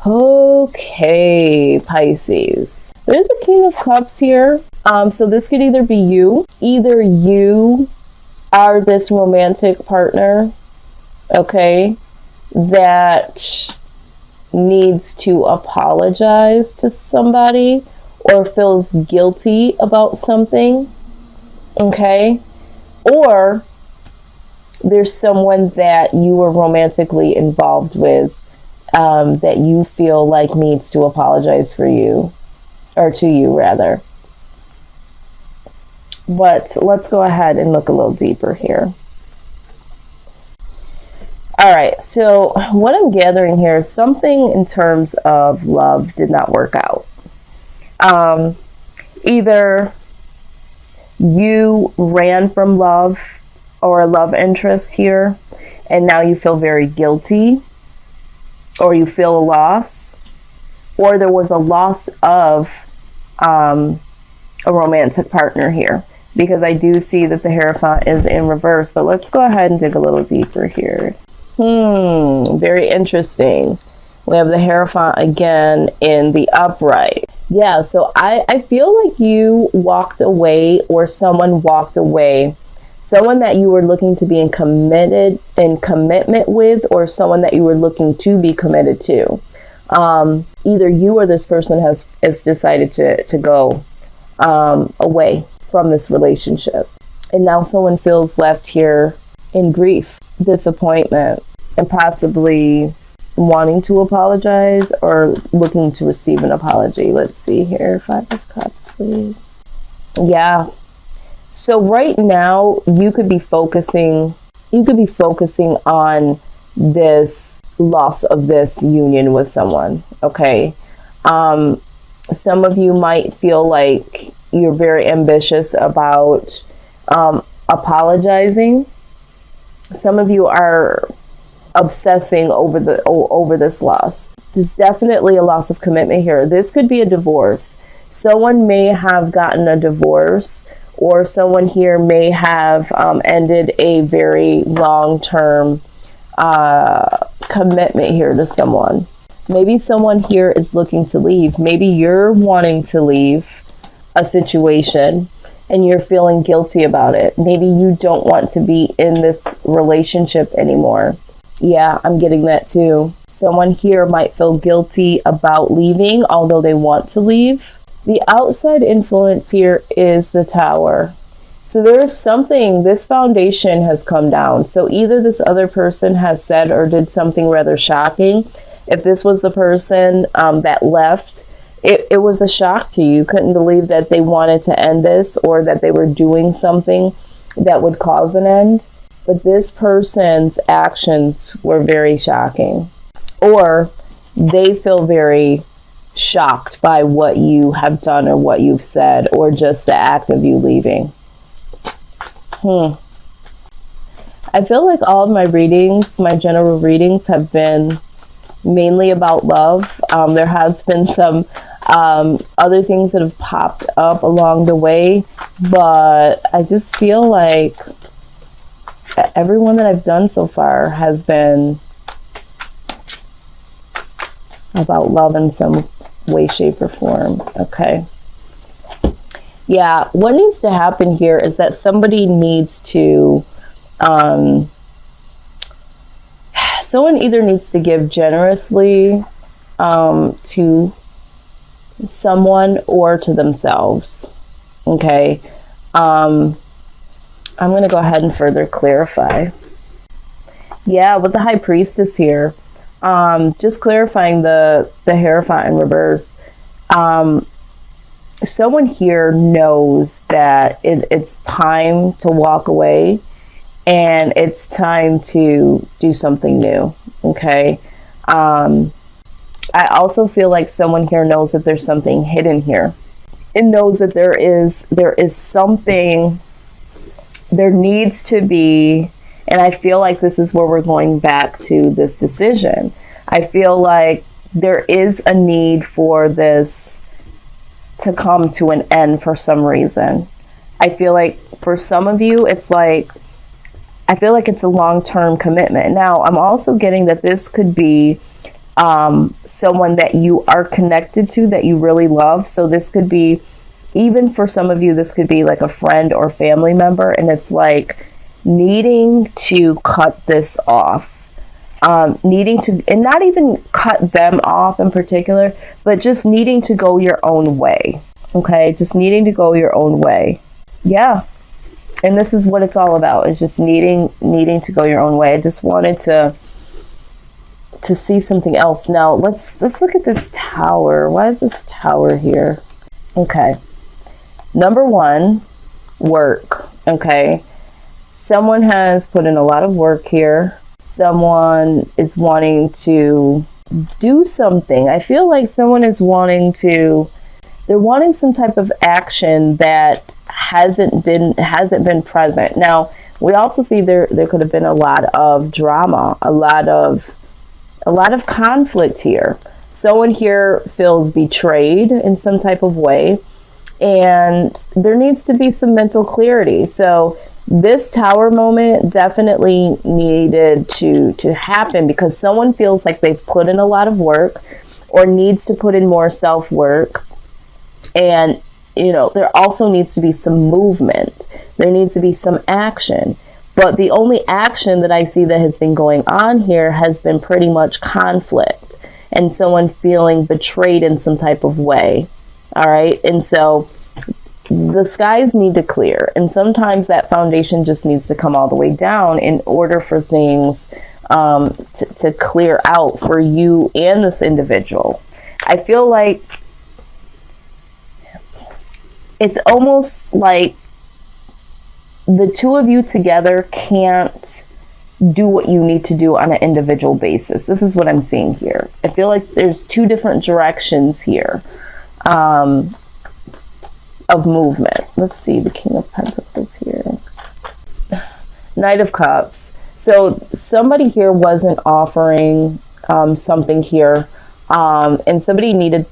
Okay, Pisces. There's a King of Cups here. So this could either be you. Either you are this romantic partner, okay, that needs to apologize to somebody or feels guilty about something, okay? Or there's someone that you were romantically involved with that you feel like needs to apologize for you, or to you rather. But let's go ahead and look a little deeper here. All right, so what I'm gathering here is something in terms of love did not work out. Either you ran from love or a love interest here, and now you feel very guilty, or you feel a loss, or there was a loss of a romantic partner here, because I do see that the Hierophant is in reverse. But let's go ahead and dig a little deeper here. Very interesting. We have the Hierophant again in the upright. Yeah, so I feel like you walked away, or someone walked away. Someone that you were looking to be in commitment with, or someone that you were looking to be committed to. Either you or this person has decided to go away from this relationship. And now someone feels left here in grief, disappointment, and possibly wanting to apologize or looking to receive an apology. Let's see here. 5 of Cups, please. Yeah. So right now you could be focusing on this loss of this union with someone, okay? Some of you might feel like you're very ambitious about apologizing. Some of you are obsessing over this loss. There's definitely a loss of commitment here. This could be a divorce. Someone may have gotten a divorce, or someone here may have ended a very long-term commitment here to someone. Maybe someone here is looking to leave. Maybe you're wanting to leave a situation and you're feeling guilty about it. Maybe you don't want to be in this relationship anymore. Yeah, I'm getting that too. Someone here might feel guilty about leaving, although they want to leave. The outside influence here is the Tower. So there is something, this foundation has come down. So either this other person has said or did something rather shocking. If this was the person that left, it was a shock to you. You couldn't believe that they wanted to end this, or that they were doing something that would cause an end. But this person's actions were very shocking. Or they feel very shocked by what you have done or what you've said, or just the act of you leaving. I feel like all of my readings, my general readings, have been mainly about love. There has been some other things that have popped up along the way, but I just feel like everyone that I've done so far has been about love in some way, shape, or form. Okay. Yeah, what needs to happen here is that somebody needs to, someone either needs to give generously to someone or to themselves. Okay. I'm going to go ahead and further clarify. Yeah, with the High Priestess here, just clarifying the Hierophant in reverse. Someone here knows that it's time to walk away, and it's time to do something new. Okay. I also feel like someone here knows that there's something hidden here. It knows that there is something, there needs to be, and I feel like this is where we're going back to this decision. I feel like there is a need for this to come to an end for some reason. I feel like for some of you, it's like, I feel like it's a long-term commitment. Now, I'm also getting that this could be someone that you are connected to, that you really love. So this could be, even for some of you, this could be like a friend or family member, and it's like needing to cut this off. Needing to, and not even cut them off in particular, but just needing to go your own way. Okay, just needing to go your own way. Yeah, and this is what it's all about, is just needing to go your own way. I just wanted to see something else. Now let's look at this tower. Why is this tower here? Okay, number one, work. Okay, someone has put in a lot of work here. Someone is wanting to do something. I feel like someone is wanting some type of action that hasn't been present. Now, we also see there could have been a lot of drama, a lot of conflict here. Someone here feels betrayed in some type of way, and there needs to be some mental clarity. So this tower moment definitely needed to happen, because someone feels like they've put in a lot of work or needs to put in more self-work. And, you know, there also needs to be some movement. There needs to be some action. But the only action that I see that has been going on here has been pretty much conflict and someone feeling betrayed in some type of way. All right. And so the skies need to clear, and sometimes that foundation just needs to come all the way down in order for things to clear out for you and this individual. I feel like it's almost like the two of you together can't do what you need to do on an individual basis. This is what I'm seeing here. I feel like there's two different directions here. Of movement. Let's see, the King of Pentacles here. Knight of Cups. So somebody here wasn't offering something here, and somebody needed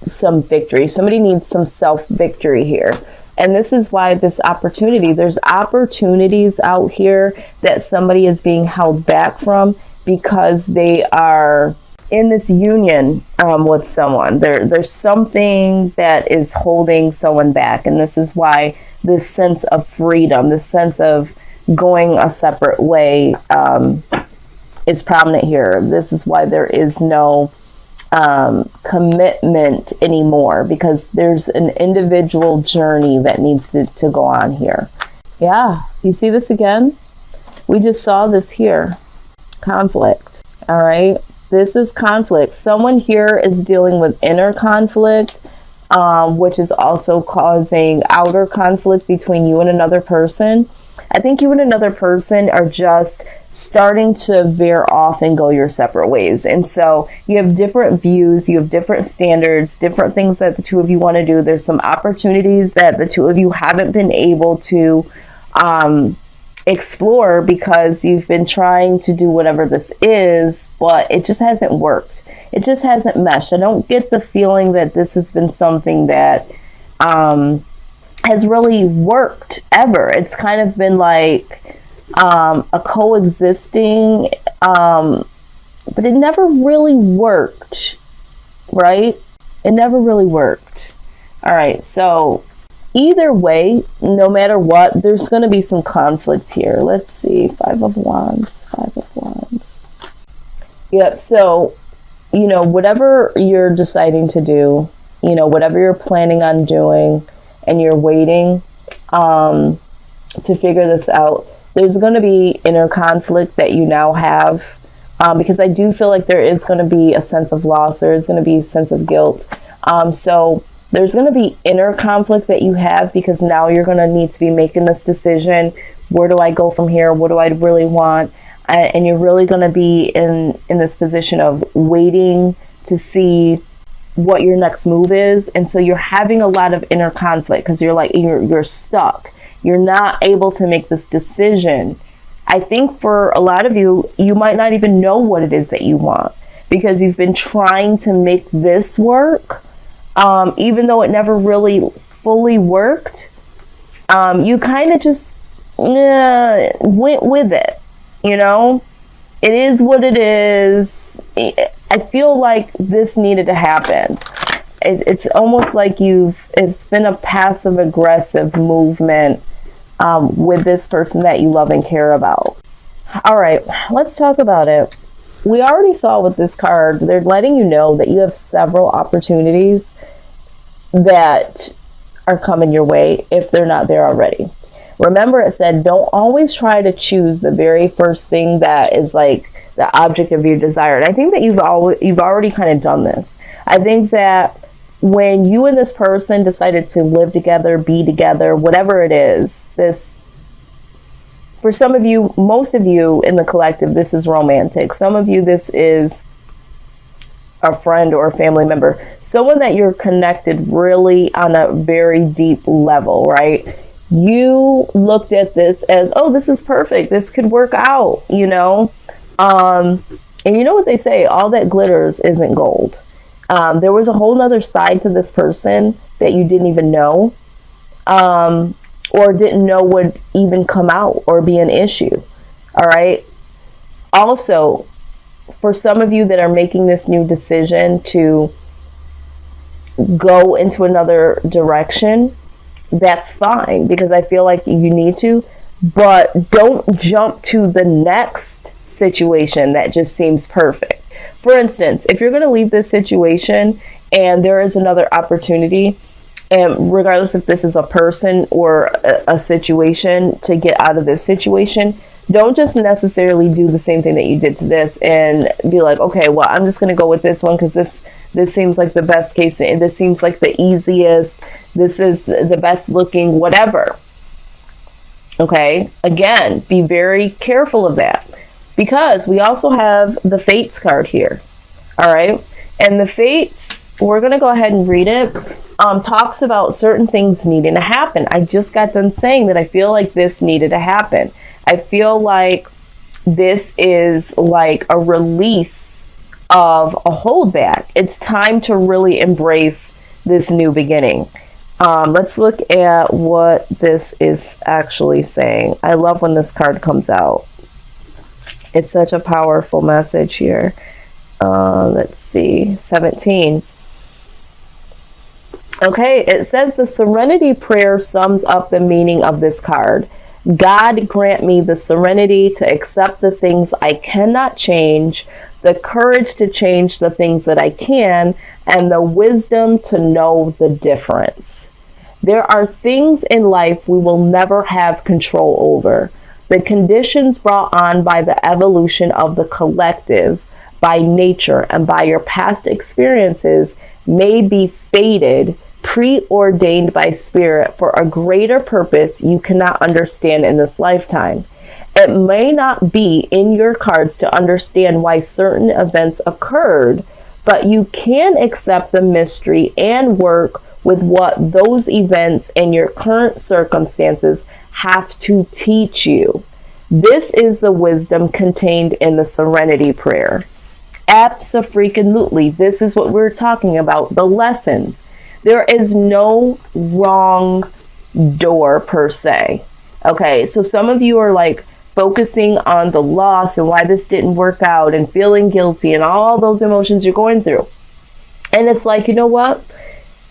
some victory. Somebody needs some self-victory here. And this is why this opportunity, there's opportunities out here that somebody is being held back from because they are in this union with someone. There's something that is holding someone back, and this is why this sense of freedom, this sense of going a separate way is prominent here. This is why there is no commitment anymore, because there's an individual journey that needs to go on here. Yeah, you see this again? We just saw this here. Conflict. All right. This is conflict. Someone here is dealing with inner conflict, which is also causing outer conflict between you and another person. I think you and another person are just starting to veer off and go your separate ways. And so you have different views, you have different standards, different things that the two of you want to do. There's some opportunities that the two of you haven't been able to explore because you've been trying to do whatever this is, but it just hasn't worked. It just hasn't meshed. I don't get the feeling that this has been something that has really worked ever. It's kind of been like a coexisting, but it never really worked, right? It never really worked. All right, so either way, no matter what, there's going to be some conflict here. Let's see. 5 of Wands. 5 of Wands. Yep. So, you know, whatever you're deciding to do, you know, whatever you're planning on doing, and you're waiting to figure this out, there's going to be inner conflict that you now have, because I do feel like there is going to be a sense of loss. There is going to be a sense of guilt. So there's going to be inner conflict that you have, because now you're going to need to be making this decision. Where do I go from here? What do I really want? And you're really going to be in this position of waiting to see what your next move is. And so you're having a lot of inner conflict because you're like, you're stuck. You're not able to make this decision. I think for a lot of you, you might not even know what it is that you want, because you've been trying to make this work. Even though it never really fully worked, you kind of just went with it, you know? it is what it is. I feel like this needed to happen. It's almost like it's been a passive aggressive movement with this person that you love and care about. All right, let's talk about it. We already saw with this card, they're letting you know that you have several opportunities that are coming your way if they're not there already. Remember, it said don't always try to choose the very first thing that is like the object of your desire. And I think that you've already kind of done this. I think that when you and this person decided to live together, be together, whatever it is, this, for some of you, most of you in the collective, this is romantic. Some of you, this is a friend or a family member, someone that you're connected really on a very deep level, right? You looked at this as, oh, this is perfect. This could work out, you know? And you know what they say, all that glitters isn't gold. There was a whole nother side to this person that you didn't even know, or didn't know would even come out or be an issue. All right. Also, for some of you that are making this new decision to go into another direction, that's fine, because I feel like you need to, but don't jump to the next situation that just seems perfect. For instance, if you're going to leave this situation and there is another opportunity, and regardless if this is a person or a situation, to get out of this situation, don't just necessarily do the same thing that you did to this and be like, okay, well, I'm just going to go with this one because this seems like the best case, and this seems like the easiest, this is the best looking, whatever. Okay, again, be very careful of that, because we also have the Fates card here. All right, and the Fates, we're going to go ahead and read it. Talks about certain things needing to happen. I just got done saying that I feel like this needed to happen. I feel like this is like a release of a holdback. It's time to really embrace this new beginning. Let's look at what this is actually saying. I love when this card comes out. It's such a powerful message here. Let's see, 17. Okay, it says the Serenity Prayer sums up the meaning of this card. God grant me the serenity to accept the things I cannot change, the courage to change the things that I can, and the wisdom to know the difference. There are things in life we will never have control over. The conditions brought on by the evolution of the collective, by nature, and by your past experiences may be fated, preordained by spirit for a greater purpose you cannot understand in this lifetime. It may not be in your cards to understand why certain events occurred, but you can accept the mystery and work with what those events and your current circumstances have to teach you. This is the wisdom contained in the Serenity Prayer. Abso-freaking-lutely, this is what we're talking about, the lessons. There is no wrong door per se. Okay, so some of you are like focusing on the loss and why this didn't work out and feeling guilty and all those emotions you're going through. And it's like, you know what?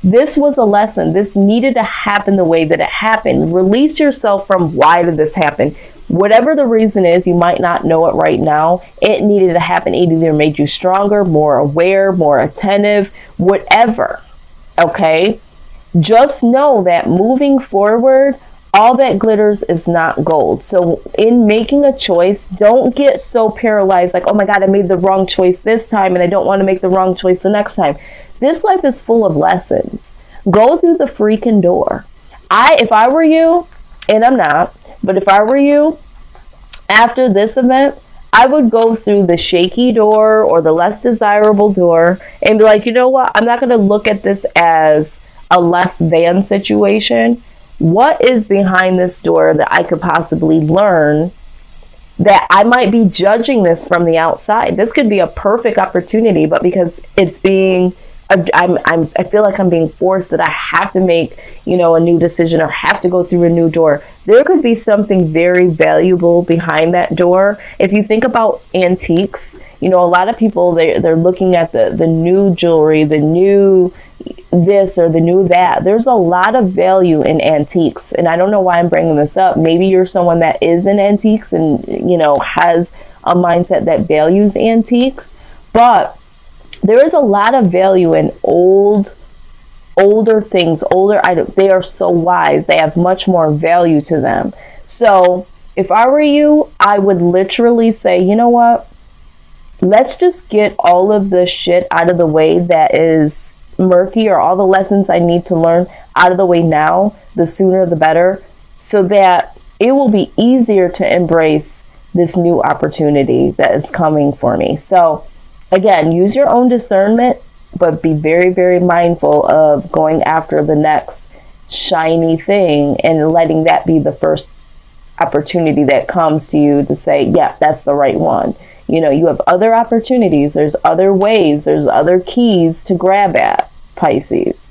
This was a lesson. This needed to happen the way that it happened. Release yourself from why did this happen? Whatever the reason is, you might not know it right now. It needed to happen. It either made you stronger, more aware, more attentive, whatever. Okay? Just know that moving forward, all that glitters is not gold. So in making a choice, don't get so paralyzed like, oh my God, I made the wrong choice this time and I don't want to make the wrong choice the next time. This life is full of lessons. Go through the freaking door. If I were you, and I'm not, but if I were you, after this event, I would go through the shaky door or the less desirable door and be like, you know what? I'm not going to look at this as a less than situation. What is behind this door that I could possibly learn that I might be judging this from the outside? This could be a perfect opportunity, but because it's being I feel like I'm being forced, that I have to make, a new decision or have to go through a new door. There could be something very valuable behind that door. If you think about antiques, a lot of people, they're looking at the new jewelry, the new this or the new that. There's a lot of value in antiques. And I don't know why I'm bringing this up. Maybe you're someone that is in antiques and, has a mindset that values antiques. But there is a lot of value in older things, older items. They are so wise. They have much more value to them. So if I were you, I would literally say, you know what? Let's just get all of the shit out of the way that is murky, or all the lessons I need to learn out of the way now. The sooner the better, so that it will be easier to embrace this new opportunity that is coming for me. So again, use your own discernment, but be very, very mindful of going after the next shiny thing and letting that be the first opportunity that comes to you to say, yeah, that's the right one. You have other opportunities. There's other ways. There's other keys to grab at, Pisces.